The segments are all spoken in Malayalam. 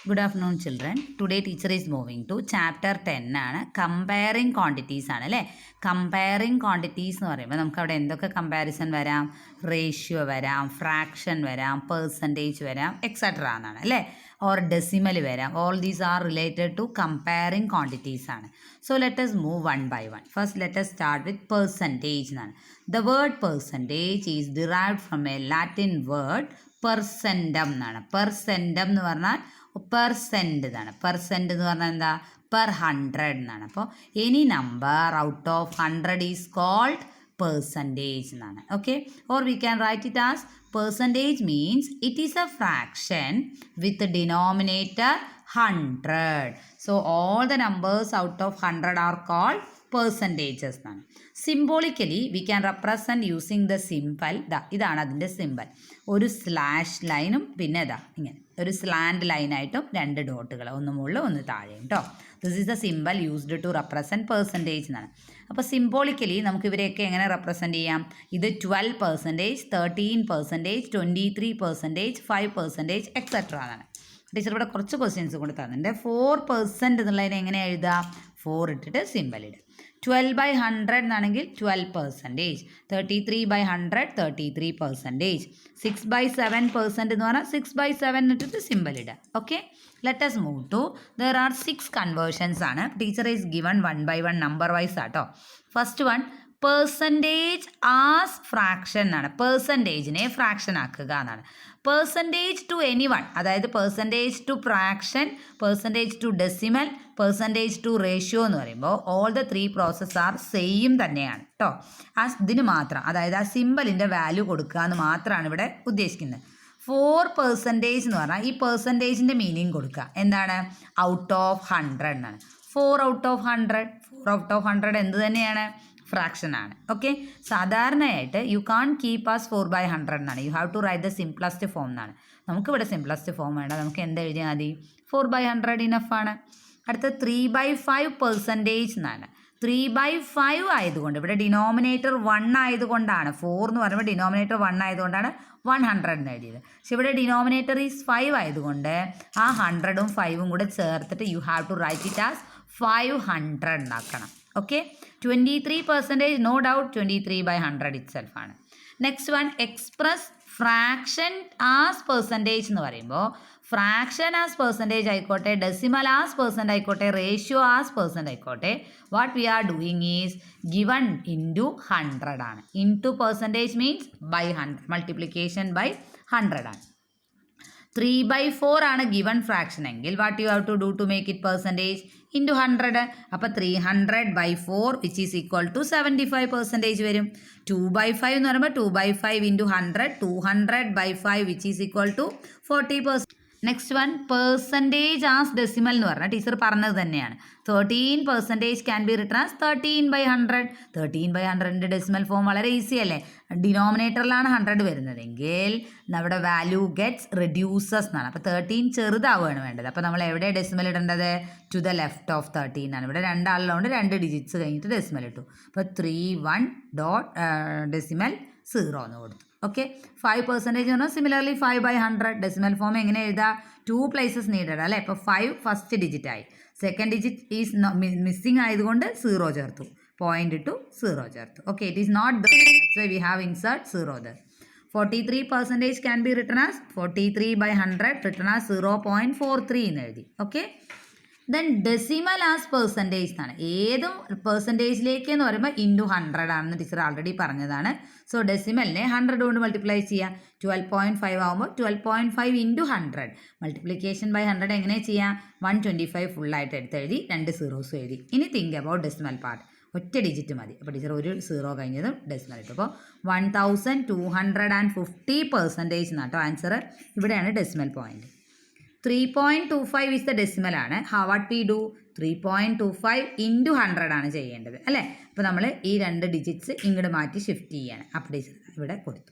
Good afternoon, children. Today teacher is moving to chapter 10 ആണ് കമ്പയറിങ് ക്വാണ്ടിറ്റീസ് ആണ് അല്ലേ. കമ്പയറിങ് ക്വാണ്ടിറ്റീസ് എന്ന് പറയുമ്പോൾ നമുക്ക് അവിടെ എന്തൊക്കെ കമ്പാരിസൺ വരാം? റേഷ്യോ വരാം, ഫ്രാക്ഷൻ വരാം, പെർസെൻറ്റേജ് വരാം, എക്സെട്ര എന്നാണ് അല്ലേ. ഓർ ഡെസിമൽ വരാം. All these are related to comparing quantities ആണ്. So let us move one by one. First let us start with percentage എന്നാണ്. The word percentage is derived from a Latin word percentum എന്നാണ്. പെർസെൻറ്റം എന്ന് പറഞ്ഞാൽ പെർസെൻറ്റ് എന്നാണ്. പെർസെൻറ്റ് എന്ന് പറഞ്ഞാൽ എന്താ? പെർ 100 എന്നാണ്. അപ്പോൾ any number out of 100 is called percentage എന്നാണ്. Okay, or we can write it as percentage means it is a fraction with the denominator 100. So all the numbers out of 100 are called percentages എന്നാണ്. Symbolically we can represent using the symbol. ഇതാണ് അതിൻ്റെ സിംബൽ. ഒരു സ്ലാഷ് ലൈനും പിന്നെ ഇങ്ങനെ ഒരു സ്ലാൻഡ് ലൈനായിട്ടും രണ്ട് ഡോട്ടുകൾ, ഒന്ന് മുകളിൽ ഒന്ന് താഴെയും കേട്ടോ. This is the symbol used to represent percentage എന്നാണ്. അപ്പോൾ സിംബോളിക്കലി നമുക്ക് ഇവരെയൊക്കെ എങ്ങനെ റെപ്രസെൻറ്റ് ചെയ്യാം? ഇത് 12%, 13%, 23%, 5%, എക്സെട്ര എന്നാണ്. ടീച്ചർ ഇവിടെ കുറച്ച് ക്വസ്റ്റ്യൻസ് കൂടി തന്നിട്ടുണ്ട്. 4% എന്നുള്ളതിനെ എങ്ങനെ എഴുതാം? 4 ഇട്ടിട്ട് സിംബൽ ഇടുക. 12/100 എന്നാണെങ്കിൽ 12%, 33/100 33%, 6/7% എന്ന് പറഞ്ഞാൽ 6/7 ഇട്ടിട്ട് സിംബൽ ഇടുക. Okay, let us move to there are 6 conversions ആണ്. Teacher is given 1 by 1 number wise ആട്ടോ. First one percentage as fraction എന്നാണ്. പെർസെൻറ്റേജിനെ ഫ്രാക്ഷൻ ആക്കുക എന്നാണ്. പെർസെൻറ്റേജ് ടു എനി വൺ, അതായത് percentage to fraction, percentage to decimal, percentage to ratio എന്ന് പറയുമ്പോൾ all the 3 process are same തന്നെയാണ് കേട്ടോ. ഇതിന് മാത്രം, അതായത് ആ സിമ്പലിൻ്റെ വാല്യൂ കൊടുക്കുക എന്ന് മാത്രമാണ് ഇവിടെ ഉദ്ദേശിക്കുന്നത്. 4% എന്ന് പറഞ്ഞാൽ ഈ പെർസെൻറ്റേജിൻ്റെ മീനിങ് കൊടുക്കുക. എന്താണ്? ഔട്ട് ഓഫ് 100 എന്നാണ്. 4 ഔട്ട് ഓഫ് 100 എന്ത് തന്നെയാണ്? ഫ്രാക്ഷൻ ആണ്. ഓക്കെ, സാധാരണയായിട്ട് യു കാൺ കീപ്പ് ആസ് 4/100 എന്നാണ്. You have to write the simplest form എന്നാണ്. നമുക്കിവിടെ സിംപ്ലസ്റ്റ് ഫോം വേണ്ട. നമുക്ക് എന്ത് എഴുതിയാൽ മതി? 4/100 ഇനഫാണ്. അടുത്ത 3/5% എന്നാണ്. 3/5 ആയതുകൊണ്ട് ഇവിടെ ഡിനോമിനേറ്റർ 1 ആയതുകൊണ്ടാണ്, 4 എന്ന് പറയുമ്പോൾ ഡിനോമിനേറ്റർ 1 ആയതുകൊണ്ടാണ് 100 എന്ന് എഴുതിയത്. പക്ഷെ ഇവിടെ ഡിനോമിനേറ്റർ ഈസ് 5 ആയതുകൊണ്ട് ആ 100ഉം 5ഉം കൂടെ ചേർത്തിട്ട് you have to write it as 500 എന്നാക്കണം. ഓക്കെ, 23%, നോ ഡൗട്ട് 23/100 ഇറ്റ്സെൽഫ് ആണ്. Next one express fraction as percentage എന്ന് പറയുമ്പോൾ ഫ്രാക്ഷൻ ആസ് പെർസെൻറ്റേജ് ആയിക്കോട്ടെ, ഡെസിമൽ ആസ് പെർസെൻ്റ് ആയിക്കോട്ടെ, റേഷ്യോ ആസ് പെർസെൻ്റ് ആയിക്കോട്ടെ, what we are doing is given into 100 ആണ്. Into percentage means by 100, multiplication by 100 ആണ്. 3/4 ആണ് ഗിവൺ ഫ്രാക്ഷൻ എങ്കിൽ what you have to do to make it percentage? Into 100. അപ്പോൾ 300/4 വിച്ച് ഈസ് ഈക്വൽ ടു 75% വരും. 2/5 എന്ന് പറയുമ്പോൾ 2/5 into 100, 200/5 which is equal to 40%. Next one percentage as decimal എന്ന് പറഞ്ഞാൽ ടീച്ചർ പറഞ്ഞത് തന്നെയാണ്. 13% ക്യാൻ ബി റിട്ടൺ ആസ് 13/100. 13/100ൻ്റെ ഡെസിമൽ ഫോം വളരെ ഈസി അല്ലേ? ഡിനോമിനേറ്ററിലാണ് 100 വരുന്നതെങ്കിൽ നമ്മുടെ വാല്യൂ ഗെറ്റ്സ് റെഡ്യൂസസ് എന്നാണ്. അപ്പോൾ 13 ചെറുതാവുകയാണ് വേണ്ടത്. അപ്പോൾ നമ്മൾ എവിടെ ഡെസിമൽ ഇടേണ്ടത്? ടു ദ ലെഫ്റ്റ് ഓഫ് 13 ആണ്. ഇവിടെ രണ്ടാളുള്ളതുകൊണ്ട് 2 ഡിജിറ്റ്സ് കഴിഞ്ഞിട്ട് ഡെസിമൽ ഇട്ടു. അപ്പോൾ 31 ഡോട്ട് ഡെസിമൽ 0 എന്ന് കൊടുത്തു. ഓക്കെ, 5% എന്ന് പറഞ്ഞാൽ സിമിലർലി 5/100 ഡെസിമൽ ഫോം എങ്ങനെ എഴുതുക? 2 പ്ലേസസ് നീഡഡ് അല്ലേ. ഇപ്പോൾ 5 ഫസ്റ്റ് ഡിജിറ്റ് ആയി, സെക്കൻഡ് ഡിജിറ്റ് ഈസ് മിസ്സിംഗ് ആയതുകൊണ്ട് 0 ചേർത്തു, പോയിന്റ് ടു 0 ചേർത്തു. Okay, it is not the, that's why we have insert 0 there. 43% can be written as 43/100 written as 0.43 എന്ന് എഴുതി. ഓക്കെ, ദെൻ ഡെസിമൽ ആസ് പെർസെൻറ്റേജ് എന്നാണ്. ഏതും പെർസെൻറ്റേജിലേക്ക് എന്ന് പറയുമ്പോൾ ഇൻറ്റു 100 ആണെന്ന് ടീച്ചർ ആൾറെഡി പറഞ്ഞതാണ്. സോ ഡെസിമലിനെ 100 കൊണ്ട് മൾട്ടിപ്ലൈ ചെയ്യുക. 12.5 ആകുമ്പോൾ 12.5 ഇൻറ്റു 100 മൾട്ടിപ്ലിക്കേഷൻ ബൈ 100 എങ്ങനെ ചെയ്യാം? 125 ഫുള്ളായിട്ട് എടുത്തെഴുതി, 2 zeros എഴുതി. ഇനി തിങ്ക് അബൌട്ട് ഡെസിമൽ പാർട്ട്. ഒറ്റ ഡിജിറ്റ് മതി. അപ്പോൾ ടീച്ചർ ഒരു 0 കഴിഞ്ഞതും ഡെസിമൽ ഇട്ടു. അപ്പോൾ 1250% എന്നാട്ടോ ആൻസർ. ഇവിടെയാണ് decimal point. 3.25 is the decimal ആണ്. How what we do? 3.25 into 100 ആണ് ചെയ്യേണ്ടത് അല്ലേ. അപ്പോൾ നമ്മൾ ഈ 2 ഡിജിറ്റ്സ് ഇങ്ങോട്ട് മാറ്റി ഷിഫ്റ്റ് ചെയ്യാണ്. അപ്പോൾ ഇവിടെ കൊടുത്തു.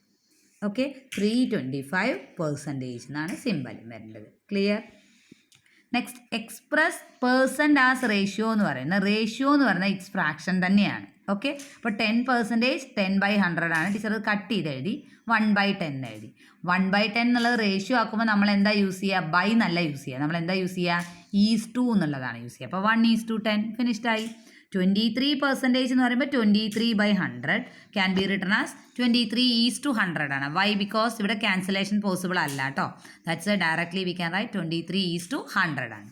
ഓക്കെ, 325% എന്നാണ് സിമ്പൽ വരേണ്ടത്. Clear? Next express percent as ratio എന്ന് പറയുന്നത്. റേഷ്യോ എന്ന് പറയുന്നത് ഇറ്റ്സ് ഫ്രാക്ഷൻ തന്നെയാണ്. ഓക്കെ. അപ്പോൾ 10% 10/100 ആണ്. ടീച്ചർ കട്ട് ചെയ്ത് എഴുതി 1/10 എഴുതി. 1/10 എന്നുള്ളത് റേഷ്യോ ആക്കുമ്പോൾ നമ്മൾ എന്താ യൂസ് ചെയ്യുക? ബൈ എന്നല്ല യൂസ് ചെയ്യുക. നമ്മൾ എന്താ യൂസ് ചെയ്യുക? ഈസ് ടു എന്നുള്ളതാണ് യൂസ് ചെയ്യുക. അപ്പോൾ 1:10 ഫിനിഷ്ഡ് ആയി. 23% എന്ന് പറയുമ്പോൾ 23/100 ക്യാൻ ബി റിട്ടൺ ആസ് 23:100 ആണ്. വൈ? ബിക്കോസ് ഇവിടെ ക്യാൻസലേഷൻ പോസിബിൾ അല്ല കേട്ടോ. That's directly V can right 23:100 ആണ്.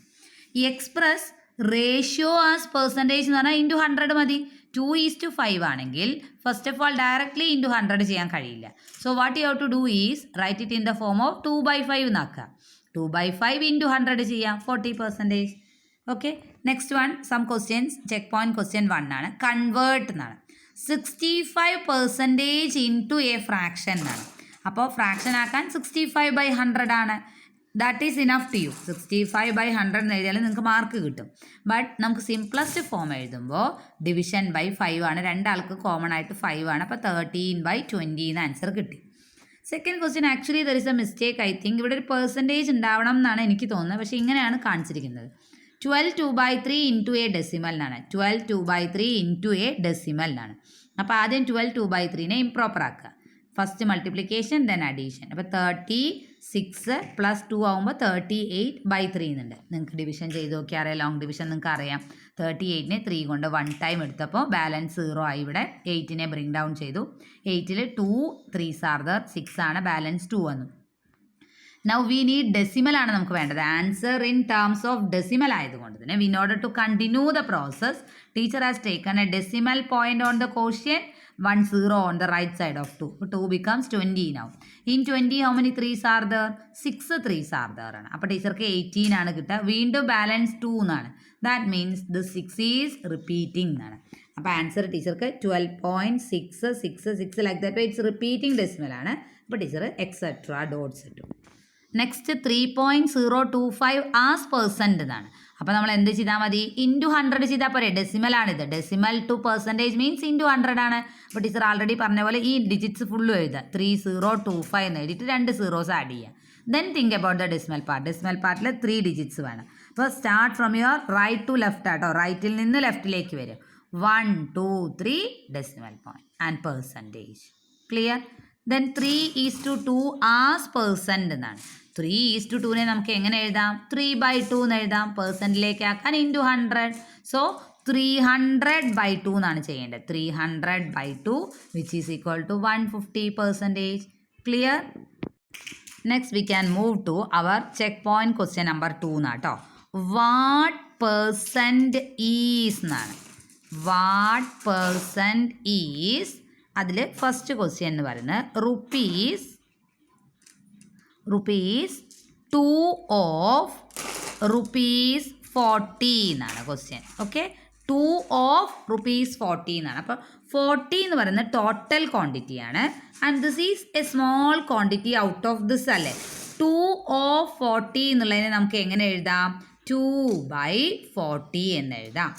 ഈ എക്സ്പ്രസ് റേഷ്യോ ആസ് പെർസെൻറ്റേജ് എന്ന് പറഞ്ഞാൽ ഇൻറ്റു 100 മതി. 2:5 ആണെങ്കിൽ first of all directly into 100 ചെയ്യാൻ കഴിയില്ല. So what you have to do is write it in the form of 2/5 എന്നാക്കുക. 2/5 ഇൻറ്റു 100 ചെയ്യാം, 40%. Okay. Next one some questions check point question 1 ആണ്. കൺവേർട്ട് എന്നാണ്. 65% ഇൻറ്റു എ ഫ്രാക്ഷൻ എന്നാണ്. അപ്പോൾ ഫ്രാക്ഷൻ ആക്കാൻ 65/100 ആണ്. That is enough to you. 65/100 എന്ന് എഴുതിയാൽ നിങ്ങൾക്ക് മാർക്ക് കിട്ടും. ബട്ട് നമുക്ക് സിംപ്ലസ്റ്റ് ഫോം എഴുതുമ്പോൾ ഡിവിഷൻ ബൈ 5 ആണ്. രണ്ടാൾക്ക് കോമൺ ആയിട്ട് 5 ആണ്. അപ്പോൾ 13/20 എന്ന് ആൻസർ കിട്ടി. Second question actually there is A mistake. I think ഇവിടെ ഒരു പെർസെൻറ്റേജ് ഉണ്ടാവണം എന്നാണ് എനിക്ക് തോന്നുന്നത്. പക്ഷേ ഇങ്ങനെയാണ് കാണിച്ചിരിക്കുന്നത്. 12 2/3 ഇൻറ്റു എ ഡെസിമൽ എന്നാണ്. 12 2/3 ഇൻറ്റു എ ഡെസിമൽ എന്നാണ്. അപ്പോൾ ആദ്യം 12 2/3നെ ഇംപ്രോപ്പർ ആക്കുക. First multiplication then addition. അപ്പോൾ 36 + 2 ആകുമ്പോൾ 38/3 എന്നുണ്ട്. നിങ്ങൾക്ക് ഡിവിഷൻ ചെയ്ത് നോക്കിയാൽ അറിയാം. ലോങ് ഡിവിഷൻ നിങ്ങൾക്ക് അറിയാം. 38നെ 3 കൊണ്ട് 1 ടൈം എടുത്തപ്പോൾ ബാലൻസ് 0 ആയി. ഇവിടെ 8നെ ബ്രിങ് ഡൗൺ ചെയ്തു. 8ൽ 2 3s are there, 6 ആണ്. ബാലൻസ് 2 വന്നു. നൗ വി നീഡ് ഡെസിമൽ ആണ് നമുക്ക് വേണ്ടത്. Answer in terms of decimal ആയതുകൊണ്ട് തന്നെ in order to continue the process teacher has taken a decimal point on the quotient, 1 0 on the right side of 2. 2 becomes 20 now. In 20 how many 3s are there? 6 3s are there ആണ്. അപ്പോൾ ടീച്ചർക്ക് 18 ആണ് കിട്ടുക. വീണ്ടും ബാലൻസ് 2 എന്നാണ്. That means the 6 is repeating എന്നാണ്. അപ്പോൾ ആൻസർ ടീച്ചർക്ക് 12.666 like that. It's repeating decimal ആണ്. അപ്പോൾ ടീച്ചർ എക്സെട്ര ഡോട്ട്സ് ഇട്ടു. നെക്സ്റ്റ് 3.025 ആസ് പെർസെൻറ്റ് എന്നാണ്. അപ്പോൾ നമ്മൾ എന്ത് ചെയ്താൽ മതി? ഇൻറ്റു 100 ചെയ്താൽ പോരെ. ഡെസിമലാണിത്. Decimal to percentage means into 100 ആണ്. അപ്പോൾ ടീച്ചർ ആൾറെഡി പറഞ്ഞ പോലെ ഈ ഡിജിറ്റ്സ് ഫുള്ളും എഴുതുക. 3025 എന്ന് എഴുതിയിട്ട് 2 zeros ആഡ് ചെയ്യുക. Then think about the decimal part. Decimal പാർട്ടിൽ 3 ഡിജിറ്റ്സ് വേണം. അപ്പോൾ start from your right to left ആട്ടോ. റൈറ്റിൽ നിന്ന് ലെഫ്റ്റിലേക്ക് വരും. 1 2 3 decimal point and percentage. Clear? Then 3:2 as percent എന്നാണ്. 3:2നെ നമുക്ക് എങ്ങനെ എഴുതാം? 3/2 എന്ന് എഴുതാം. പെർസെൻറ്റിലേക്ക് ആക്കാൻ ഇൻറ്റു 100. സോ 300/2 എന്നാണ് ചെയ്യേണ്ടത്. 300/2 which is equal to 150%. Clear? Next we can move to our check point question number 2 എന്നാട്ടോ. വാട്ട് പെർസെൻറ്റ് ഈസ് എന്നാണ്. What percent is. അതിൽ ഫസ്റ്റ് ക്വസ്റ്റ്യൻ എന്ന് പറയുന്നത് റുപ്പീസ് 2 ഓഫ് റുപ്പീസ് 40 എന്നാണ് ക്വസ്റ്റ്യൻ. ഓക്കെ. 2 ഓഫ് റുപ്പീസ് 40 എന്നാണ്. അപ്പോൾ 40 എന്ന് പറയുന്നത് ടോട്ടൽ ക്വാണ്ടിറ്റി ആണ്. And this is A small quantity out of this അല്ലേ. 2 ഓഫ് 40 എന്നുള്ളതിനെ നമുക്ക് എങ്ങനെ എഴുതാം? 2/40 എന്ന് എഴുതാം.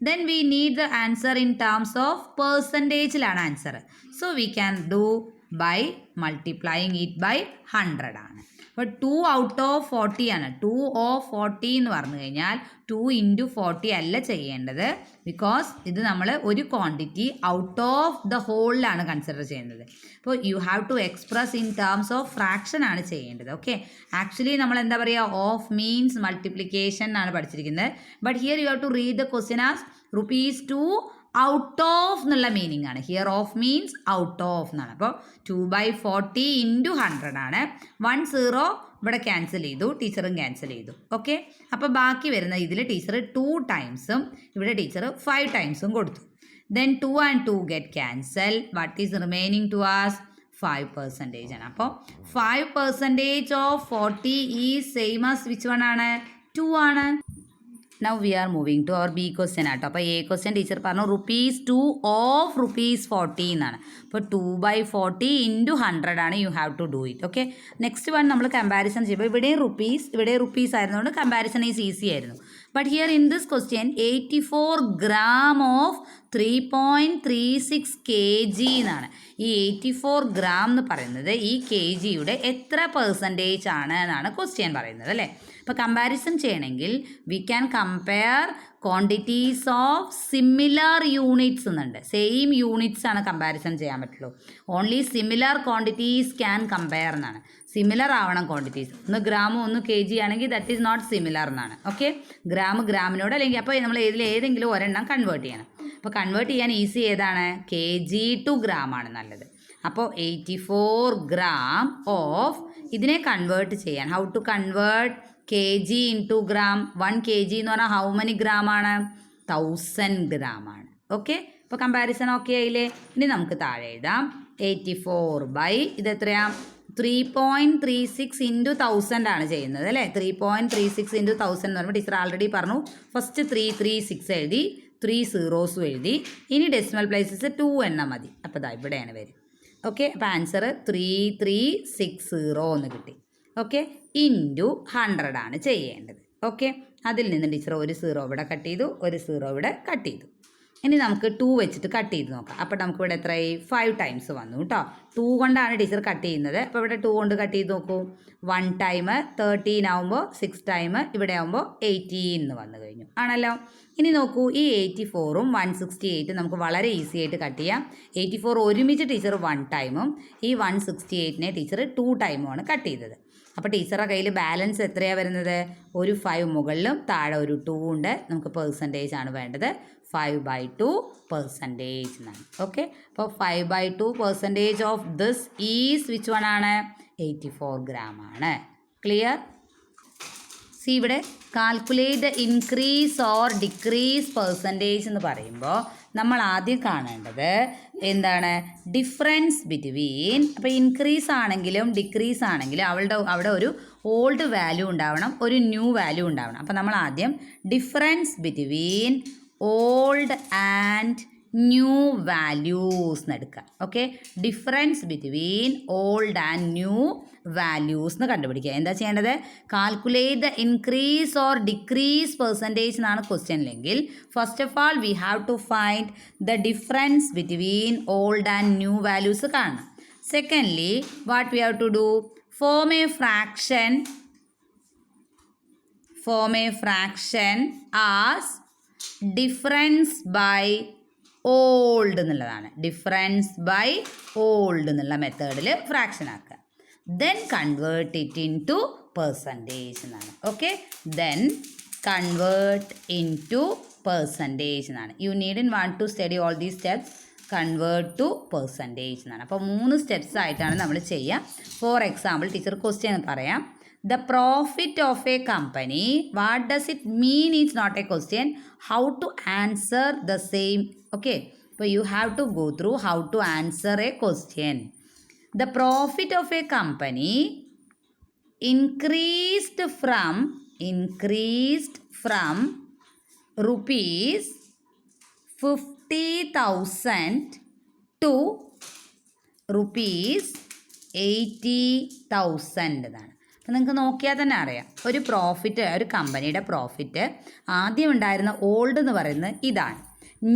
Then we need the answer in terms of percentageലാണ് answer. So we can do by multiplying it by 100 ആണ്. അപ്പോൾ 2 ഔട്ട് ഓഫ് 40 ആണ്. 2 ഓഫ് 40 എന്ന് പറഞ്ഞു കഴിഞ്ഞാൽ 2 × 40 അല്ല ചെയ്യേണ്ടത്. ബിക്കോസ് ഇത് നമ്മൾ ഒരു ക്വാണ്ടിറ്റി ഔട്ട് ഓഫ് ദ ഹോളിലാണ് കൺസിഡർ ചെയ്യുന്നത്. അപ്പോൾ you have to express in terms of fraction ആണ് ചെയ്യേണ്ടത്. ഓക്കെ. ആക്ച്വലി നമ്മൾ എന്താ പറയുക? ഓഫ് മീൻസ് മൾട്ടിപ്ലിക്കേഷൻ ആണ് പഠിച്ചിരിക്കുന്നത്. But here you have to read the question as ₹2 out of എന്നുള്ള മീനിങ് ആണ്. Here of means out of എന്നാണ്. അപ്പോൾ 2/40 ഇൻറ്റു 100 ആണ്. 1 0 ഇവിടെ ക്യാൻസൽ ചെയ്തു. ടീച്ചറും ക്യാൻസൽ ചെയ്തു. ഓക്കെ. അപ്പോൾ ബാക്കി വരുന്ന ഇതിൽ ടീച്ചർ 2 ടൈംസും ഇവിടെ ടീച്ചർ 5 ടൈംസും കൊടുത്തു. Then 2 and 2 get cancel. What is remaining to us? 5% ആണ്. അപ്പോൾ 5% of 40 is same as which one ആണ്? 2 ആണ്. Now we are moving to our B question ആട്ടോ. അപ്പോൾ എ ക്വസ്റ്റ്യൻ ടീച്ചർ പറഞ്ഞു ₹2 ഓഫ് ₹40 എന്നാണ്. അപ്പോൾ 2/40 ഇൻറ്റു 100 ആണ്. You have to do it. Okay. Next one നമ്മൾ കമ്പാരിസൺ ചെയ്യുമ്പോൾ ഇവിടെ റുപ്പീസ് ആയിരുന്നുകൊണ്ട് കമ്പാരിസൺ ഈസ് ഈസി ആയിരുന്നു. But here in this question 84 gram of 3.36 kg എന്നാണ്. ഈ 84 ഗ്രാം എന്ന് പറയുന്നത് ഈ കെ ജിയുടെ എത്ര പെർസെൻറ്റേജ് ആണ് എന്നാണ് ക്വസ്റ്റ്യൻ പറയുന്നത് അല്ലേ. അപ്പോൾ കമ്പാരിസൺ ചെയ്യണമെങ്കിൽ we can compare quantities of similar units എന്നുണ്ട്. സെയിം യൂണിറ്റ്സ് ആണ് കമ്പാരിസൺ ചെയ്യാൻ പറ്റുള്ളൂ. Only similar quantities can compare എന്നാണ്. സിമിലർ ആവണം ക്വാണ്ടിറ്റീസ്. ഒന്ന് ഗ്രാമും ഒന്ന് കെ ജി ആണെങ്കിൽ ദറ്റ് ഈസ് നോട്ട് സിമിലർ എന്നാണ്. ഓക്കെ, ഗ്രാമിനോട് അല്ലെങ്കിൽ അപ്പോൾ നമ്മൾ ഏതെങ്കിലും ഒരെണ്ണം കൺവേർട്ട് ചെയ്യണം. അപ്പോൾ കൺവേർട്ട് ചെയ്യാൻ ഈസി ഏതാണ്? കെ ജി ടു ഗ്രാം ആണ് നല്ലത്. അപ്പോൾ 84 ഗ്രാം ഓഫ് ഇതിനെ കൺവേർട്ട് ചെയ്യാൻ how to convert K G into gram. 1 K G എന്ന് പറഞ്ഞാൽ ഹൗ മെനി ഗ്രാം ആണ്? 1000 ഗ്രാം ആണ്. ഓക്കെ, അപ്പോൾ കമ്പാരിസൺ ഓക്കെ ആയില്ലേ. ഇനി നമുക്ക് താഴെ എഴുതാം 84 ബൈ ഇത് എത്രയാ? 3.36 ഇൻറ്റു 1000 ആണ് ചെയ്യുന്നത് അല്ലേ. 3.36 ഇൻറ്റു 1000 എന്ന് പറയുമ്പോൾ ടീച്ചർ ആൾറെഡി പറഞ്ഞു. ഫസ്റ്റ് 336 എഴുതി, 3 സീറോസും എഴുതി. ഇനി ഡെസിമൽ പ്ലേസസ് 2 എണ്ണം മതി. അപ്പോൾ ഇതാ ഇവിടെയാണ് വരും. ഓക്കെ, അപ്പോൾ ആൻസർ 3360 എന്ന് കിട്ടി. ഓക്കെ, ഇൻറ്റു 100 ആണ് ചെയ്യേണ്ടത്. ഓക്കെ, അതിൽ നിന്ന് ടീച്ചർ ഒരു സീറോ ഇവിടെ കട്ട് ചെയ്തു, ഒരു സീറോ ഇവിടെ കട്ട് ചെയ്തു. ഇനി നമുക്ക് 2 വെച്ചിട്ട് കട്ട് ചെയ്ത് നോക്കാം. അപ്പോൾ നമുക്ക് ഇവിടെ എത്രയായി? 5 ടൈംസ് വന്നു കേട്ടോ. 2 കൊണ്ടാണ് ടീച്ചർ കട്ട് ചെയ്യുന്നത്. അപ്പോൾ ഇവിടെ 2 കൊണ്ട് കട്ട് ചെയ്ത് നോക്കൂ. 1 ടൈം 13 ആകുമ്പോൾ 6 ടൈം ഇവിടെ ആകുമ്പോൾ 18 എന്ന് വന്നു കഴിഞ്ഞു ആണല്ലോ. ഇനി നോക്കൂ, ഈ 84ഉം 168 നമുക്ക് വളരെ ഈസി ആയിട്ട് കട്ട് ചെയ്യാം. 84 ഒരുമിച്ച് ടീച്ചർ 1 ടൈമും ഈ 168നെ ടീച്ചർ 2 ടൈമുമാണ് കട്ട് ചെയ്തത്. അപ്പോൾ ടീച്ചറുടെ കയ്യിൽ ബാലൻസ് എത്രയാണ് വരുന്നത്? ഒരു 5 മുകളിലും താഴെ ഒരു 2 ഉണ്ട്. നമുക്ക് പെർസെൻറ്റേജ് ആണ് വേണ്ടത്. 5/2% എന്നാണ്. ഓക്കെ, അപ്പോൾ 5/2% of this is which one ആണ്? 84 ഗ്രാം ആണ്. ക്ലിയർ? സി ഇവിടെ calculate the increase or decrease percentage എന്ന് പറയുമ്പോൾ നമ്മൾ ആദ്യം കാണേണ്ടത് എന്താണ്? Difference between. അപ്പോൾ ഇൻക്രീസ് ആണെങ്കിലും ഡിക്രീസ് ആണെങ്കിലും അവിടെ ഒരു ഓൾഡ് വാല്യൂ ഉണ്ടാവണം, ഒരു ന്യൂ വാല്യൂ ഉണ്ടാവണം. അപ്പോൾ നമ്മൾ ആദ്യം difference between old and new values എന്ന് എടുക്കുക. Okay, difference between old and new values എന്ന് കണ്ടുപിടിക്കുക. എന്താ ചെയ്യേണ്ടത്? Calculate the increase or decrease percentage എന്നാണ് ക്വസ്റ്റ്യനിലെങ്കിൽ first of all we have to find the difference between old and new values കാണണം. Secondly what we have to do? Form a fraction as difference by old എന്നുള്ളതാണ്. ഡിഫറൻസ് ബൈ ഓൾഡ് എന്നുള്ള മെത്തേഡിൽ ഫ്രാക്ഷൻ ആക്കുക. Then convert it in to percentage എന്നാണ്. Okay, then convert into percentage എന്നാണ്. You need want to study all these steps. Convert to percentage എന്നാണ്. അപ്പോൾ 3 സ്റ്റെപ്സ് ആയിട്ടാണ് നമ്മൾ ചെയ്യുക. ഫോർ എക്സാമ്പിൾ ടീച്ചർ ക്വസ്റ്റ്യൻ പറയാം. The profit of a company, what does it mean is not a question. How to answer the same. Okay, so you have to go through how to answer a question. The profit of a company increased from rupees 50,000 to rupees 80,000 എന്നാണ്. അപ്പോൾ നിങ്ങൾക്ക് നോക്കിയാൽ തന്നെ അറിയാം, ഒരു കമ്പനിയുടെ പ്രോഫിറ്റ് ആദ്യം ഉണ്ടായിരുന്ന ഓൾഡ് എന്ന് പറയുന്നത് ഇതാണ്,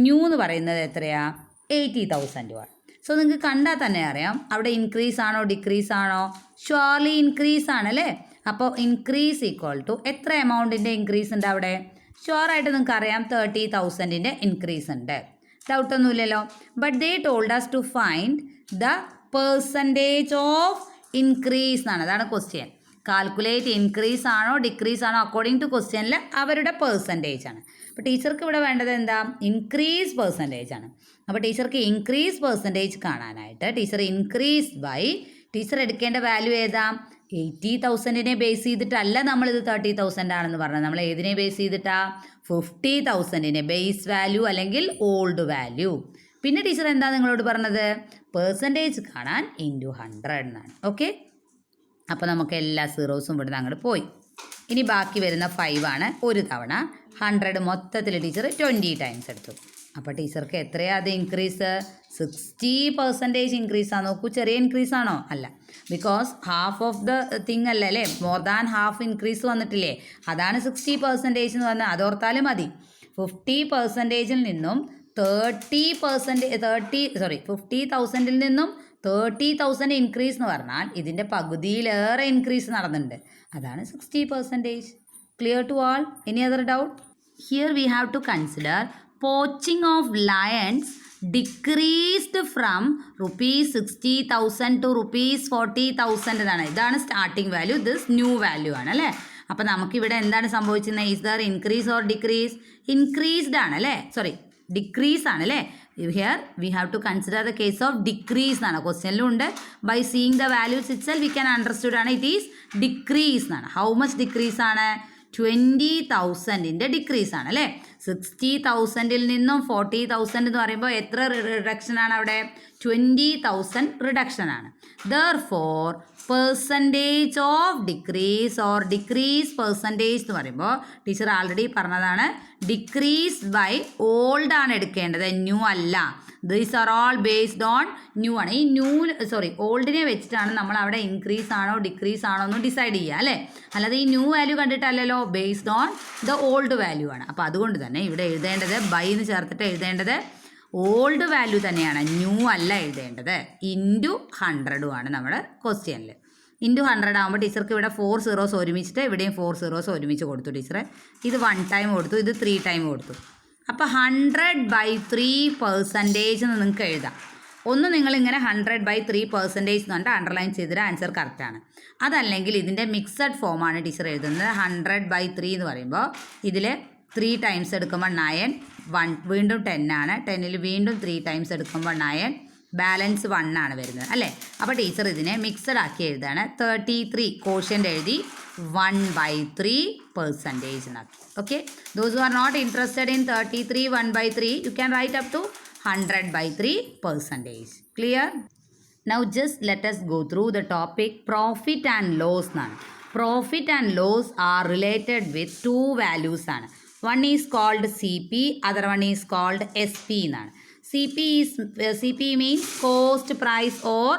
ന്യൂ എന്ന് പറയുന്നത് എത്രയാ? 80,000 ആണ്. സോ നിങ്ങൾക്ക് കണ്ടാൽ തന്നെ അറിയാം അവിടെ ഇൻക്രീസ് ആണോ ഡിക്രീസ് ആണോ? ഷ്വർലി ഇൻക്രീസ് ആണല്ലേ. അപ്പോൾ ഇൻക്രീസ് ഈക്വൽ ടു എത്ര എമൗണ്ടിൻ്റെ ഇൻക്രീസ് ഉണ്ട് അവിടെ? ഷുവറായിട്ട് നിങ്ങൾക്ക് അറിയാം 30,000ൻ്റെ ഇൻക്രീസ് ഉണ്ട്, ഡൗട്ടൊന്നുമില്ലല്ലോ. But they told us to find the percentage of increase എന്നാണ്. അതാണ് ക്വസ്റ്റ്യൻ. കാൽക്കുലേറ്റ് ഇൻക്രീസ് ആണോ ഡിക്രീസ് ആണോ അക്കോർഡിംഗ് ടു ക്വസ്റ്റ്യനിൽ അവരുടെ പെർസെൻറ്റേജ് ആണ്. അപ്പോൾ ടീച്ചർക്ക് ഇവിടെ വേണ്ടത് എന്താ? ഇൻക്രീസ് പെർസെൻറ്റേജ് ആണ്. അപ്പോൾ ടീച്ചർക്ക് ഇൻക്രീസ് പെർസെൻറ്റേജ് കാണാനായിട്ട് ടീച്ചർ ഇൻക്രീസ് ബൈ ടീച്ചർ എടുക്കേണ്ട വാല്യൂ ഏതാ? 80,000നെ ബേസ് ചെയ്തിട്ടല്ല നമ്മളിത് 30,000 ആണെന്ന് പറഞ്ഞത്. നമ്മൾ ഏതിനെ ബേസ് ചെയ്തിട്ടാ? 50,000നെ ബേസ് വാല്യൂ അല്ലെങ്കിൽ ഓൾഡ് വാല്യൂ. പിന്നെ ടീച്ചർ എന്താ നിങ്ങളോട് പറഞ്ഞത്? പെർസെൻറ്റേജ് കാണാൻ ഇൻറ്റു 100 എന്നാണ്. ഓക്കെ, അപ്പോൾ നമുക്ക് എല്ലാ സീറോസും ഇവിടുന്ന് അങ്ങോട്ട് പോയി. ഇനി ബാക്കി വരുന്ന 5 ആണ്. ഒരു തവണ 100 മൊത്തത്തിൽ ടീച്ചർ 20 ടൈംസ് എടുത്തു. അപ്പോൾ ടീച്ചർക്ക് എത്രയാണ് അത് ഇൻക്രീസ്? 60% ഇൻക്രീസാണ്. നോക്കൂ, ചെറിയ ഇൻക്രീസ് ആണോ? അല്ല. Because half of the thing അല്ലേ അല്ലേ, മോർ ദാൻ ഹാഫ് ഇൻക്രീസ് വന്നിട്ടില്ലേ, അതാണ് 60% എന്ന് പറഞ്ഞാൽ. അതോർത്താലും മതി. 50%-ൽ നിന്നും 50,000-ൽ നിന്നും 30,000 ഇൻക്രീസ് എന്ന് പറഞ്ഞാൽ ഇതിൻ്റെ പകുതിയിലേറെ ഇൻക്രീസ് നടന്നിട്ടുണ്ട്. അതാണ് 60%. Clear to all? Any other doubt? Here we have to consider poaching of lions decreased from ₹60,000 to ₹40,000 എന്നാണ്. ഇതാണ് starting value, this new value ആണ് അല്ലേ. അപ്പോൾ നമുക്കിവിടെ എന്താണ് സംഭവിച്ചിരുന്നത്? Is there increase or decrease? Increased ആണ് അല്ലേ, സോറി ഡിക്രീസ് ആണ് അല്ലേ. Here we have to consider the case of decrease എന്നാണ്. ക്വസ്റ്റ്യനിലും ഉണ്ട്. By seeing the values itself we can understood ആണ് ഇറ്റ് ഈസ് ഡിക്രീസ് എന്നാണ്. ഹൗ മച്ച് ഡിക്രീസ് ആണ്? 20,000-ന്റെ ഡിക്രീസ് ആണ് അല്ലേ. 60,000-ൽ നിന്നും 40,000 എന്ന് പറയുമ്പോൾ എത്ര റിഡക്ഷൻ ആണ് അവിടെ? 20,000 റിഡക്ഷൻ ആണ്. Therefore percentage of decrease or decrease percentage എന്ന് പറയുമ്പോൾ ടീച്ചർ ആൾറെഡി പറഞ്ഞതാണ്, ഡിക്രീസ് ബൈ ഓൾഡ് ആണ് എടുക്കേണ്ടത്, ന്യൂ അല്ല. These are all based on new ആണ്. ഈ ഓൾഡിനെ വെച്ചിട്ടാണ് നമ്മൾ അവിടെ ഇൻക്രീസ് ആണോ ഡിക്രീസ് ആണോ എന്ന് ഡിസൈഡ് ചെയ്യുക അല്ലേ. അല്ലാതെ ഈ ന്യൂ വാല്യൂ കണ്ടിട്ടല്ലല്ലോ, based on the old value ആണ്. അപ്പോൾ അതുകൊണ്ട് തന്നെ ഇവിടെ എഴുതേണ്ടത് ബൈ എന്ന് ചേർത്തിട്ട് എഴുതേണ്ടത് ഓൾഡ് വാല്യൂ തന്നെയാണ്, ന്യൂ അല്ല എഴുതേണ്ടത്. ഇൻറ്റു 100 ആണ് നമ്മുടെ ക്വസ്റ്റ്യനിൽ. ഇൻറ്റു 100 ആകുമ്പോൾ ടീച്ചർക്ക് ഇവിടെ 4 zeros ഒരുമിച്ചിട്ട് ഇവിടെയും 4 zeros ഒരുമിച്ച് കൊടുത്തു ടീച്ചറെ. ഇത് 1 ടൈം കൊടുത്തു, ഇത് 3 ടൈം കൊടുത്തു. അപ്പോൾ 100/3% എന്ന് നിങ്ങൾക്ക് എഴുതാം. ഒന്ന് നിങ്ങളിങ്ങനെ 100/3% എന്ന് പറഞ്ഞിട്ട് അണ്ടർലൈൻ ചെയ്തിട്ട് ആൻസർ കറക്റ്റാണ്. അതല്ലെങ്കിൽ ഇതിൻ്റെ മിക്സഡ് ഫോമാണ് ടീച്ചർ എഴുതുന്നത്. 100/3 എന്ന് പറയുമ്പോൾ ഇതിൽ 3 ടൈംസ് എടുക്കുമ്പോൾ 9, 1 വീണ്ടും 10 ആണ്. 10-ൽ വീണ്ടും 3 ടൈംസ് എടുക്കുമ്പോൾ 9, ബാലൻസ് 1 ആണ് വരുന്നത് അല്ലേ. അപ്പോൾ ടീച്ചർ ഇതിനെ മിക്സഡ് ആക്കി എഴുതാണ്. 33 കോഷ്യൻ്റ് എഴുതി 1/3% എന്നാക്കി. Okay, those who are not interested in 33 1/3 you can write up to 100/3%. Clear? Now just let us go through the topic profit and loss എന്നാണ്. Profit and loss are related with 2 values ആണ്. One is called CP, other one is called SP എന്നാണ്. CP means cost price or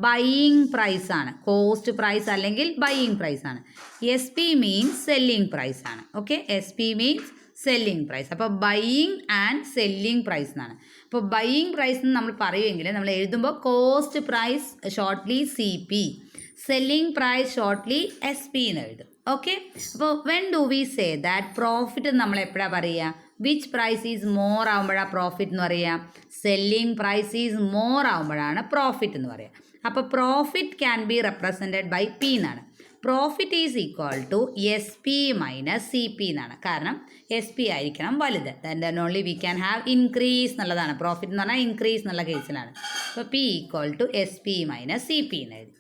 buying price ആണ്. കോസ്റ്റ് പ്രൈസ് അല്ലെങ്കിൽ ബൈയിങ് പ്രൈസ് ആണ്. SP means സെല്ലിംഗ് പ്രൈസ് ആണ്. Okay, SP means selling price. അപ്പോൾ ബൈയിങ് ആൻഡ് സെല്ലിംഗ് പ്രൈസ് എന്നാണ്. അപ്പോൾ ബൈയിങ് പ്രൈസ് എന്ന് നമ്മൾ പറയുമെങ്കിൽ നമ്മൾ എഴുതുമ്പോൾ cost price shortly CP, selling price shortly SP എന്ന് എഴുതും. ഓക്കെ, അപ്പോൾ when do we say that profit നമ്മൾ എപ്പോഴാണ് പറയുക? വിച്ച് പ്രൈസ് ഈസ് മോർ ആകുമ്പോഴാണ് പ്രോഫിറ്റ് എന്ന് പറയുക? സെല്ലിംഗ് പ്രൈസ് ഈസ് മോർ ആകുമ്പോഴാണ് പ്രോഫിറ്റ് എന്ന് പറയുക. അപ്പോൾ profit can be represented by P എന്നാണ്. Profit is equal to SP minus CP എന്നാണ്. കാരണം SP ആയിരിക്കണം വലുത്. Then only we can have increase എന്നുള്ളതാണ്. പ്രോഫിറ്റ് എന്ന് പറഞ്ഞാൽ ഇൻക്രീസ് എന്നുള്ള കേസിലാണ്. അപ്പോൾ P equal to SP minus CP എന്ന് എഴുതി.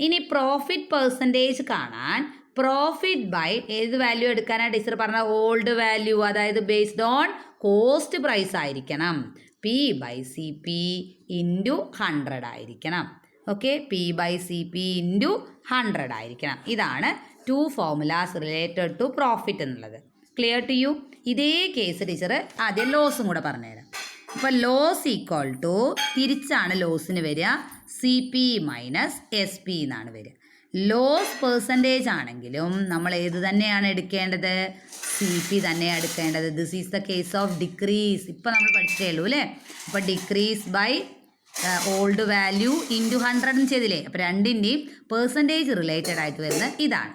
ഇനി പ്രോഫിറ്റ് പെർസെൻറ്റേജ് കാണാൻ പ്രോഫിറ്റ് ബൈ ഏത് വാല്യൂ എടുക്കാനാണ് ടീച്ചർ പറഞ്ഞ? ഓൾഡ് വാല്യൂ, അതായത് ബേസ്ഡ് ഓൺ കോസ്റ്റ് പ്രൈസ് ആയിരിക്കണം. P/CP ഇൻറ്റു 100 ആയിരിക്കണം. ഓക്കെ, P/CP ഇൻറ്റു 100 ആയിരിക്കണം. ഇതാണ് 2 ഫോർമുലാസ് റിലേറ്റഡ് ടു പ്രോഫിറ്റ് എന്നുള്ളത്. Clear to you? ഇതേ കേസ് ടീച്ചർ ആദ്യം ലോസും കൂടെ പറഞ്ഞുതരാം. അപ്പോൾ ലോസ് ഈക്വൽ ടു തിരിച്ചാണ് ലോസിന് വരിക, CP മൈനസ് SP എന്നാണ് വരിക. ലോസ് പെർസെൻറ്റേജ് ആണെങ്കിലും നമ്മൾ ഏത് തന്നെയാണ് എടുക്കേണ്ടത്? CP തന്നെയാണ് എടുക്കേണ്ടത്. This is the case of decrease. ഇപ്പോൾ നമ്മൾ പഠിച്ചേ ഉള്ളൂ അല്ലേ. അപ്പോൾ decrease by old value into 100 ചെയ്തില്ലേ. അപ്പോൾ രണ്ടിൻ്റെയും പെർസെൻറ്റേജ് റിലേറ്റഡ് ആയിട്ട് വരുന്നത് ഇതാണ്.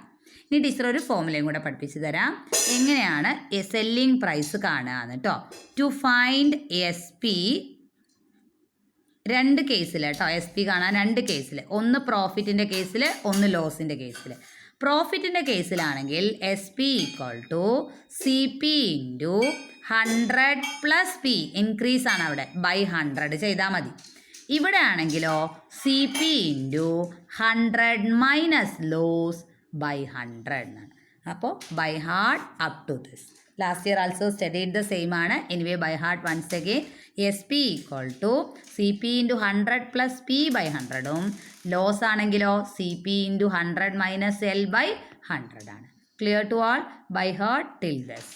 ഇനി ടീച്ചർ ഒരു ഫോർമുലയും കൂടെ പഠിപ്പിച്ച് തരാം, എങ്ങനെയാണ് സെല്ലിംഗ് പ്രൈസ് കാണുക എന്ന് കേട്ടോ. ടു ഫൈൻഡ് SP, 2 കേസിൽ കേട്ടോ, SP കാണാൻ 2 കേസിൽ, ഒന്ന് പ്രോഫിറ്റിൻ്റെ കേസിൽ, ഒന്ന് ലോസിൻ്റെ കേസിൽ. പ്രോഫിറ്റിൻ്റെ കേസിലാണെങ്കിൽ SP equal to CP into 100 plus P, increase ആണ് അവിടെ, ബൈ 100 ചെയ്താൽ മതി. ഇവിടെ ആണെങ്കിലോ CP into 100 minus loss by 100 എന്നാണ്. അപ്പോൾ by heart up to this. Last year also studied the same ആണ്. Anyway by heart once again. SP equal to CP into 100 plus P by 100ഉം ലോസ് ആണെങ്കിലോ CP into 100 minus L by 100 ആണ്. Clear to all? By heart till this.